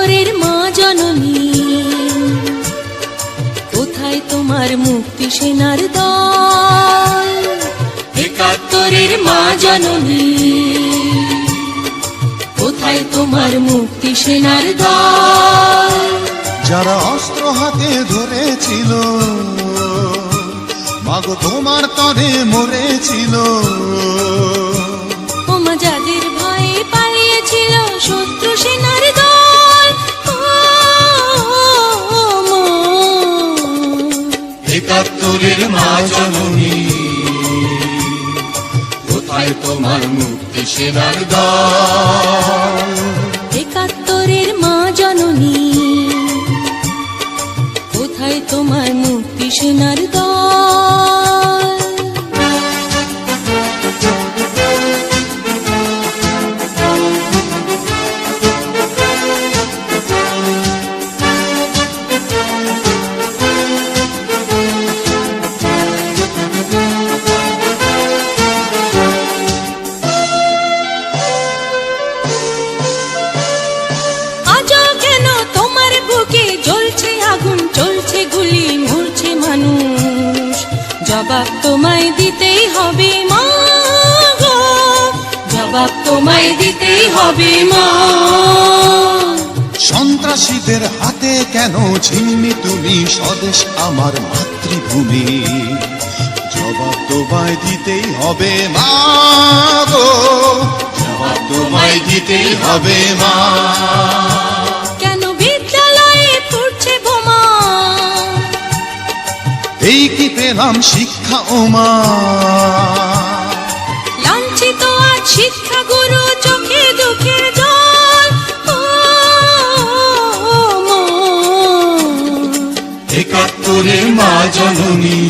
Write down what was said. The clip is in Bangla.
একাত্তরের মা জননী, কোথায় তোমার মুক্তি সেনার দল? একাত্তরের মা জননী, কোথায় তোমার মুক্তি সেনার দল? যারা অস্ত্র হাতে ধরেছিল, মাগো তোমার তরে মরেছিল। ওমা যাদের ভয়ে পালিয়েছিল শত্রু সেনার দল, একাত্তরের মা জননী, কোথায় তোমার মুক্তি সেনার দল? একাত্তরের মা জননী, কোথায় তোমার মুক্তি সেনার দল? আজও কেন তোমার বুকে জ্বলছে আগুন, চলছে গুলি, মরছে মানুষ? জবাব তোমায় দিতেই হবে মা গো, জবাব তোমায় দিতেই হবে মা। সন্ত্রাসীদের হাতে কেন ছিন্নি তুমি স্বদেশ আমার মাতৃভূমি? জবাব তোমায় দিতেই হবে মা গো, জবাব তোমায় দিতেই হবে মা। কেন বিদ্যালয়ে ফুটছে বোমা? এই কি পেলাম শিক্ষা ও মা? লাঞ্ছিত আজ শিক্ষা গুরু, চোখে দুঃখের জল। একাত্তরের মা জননী,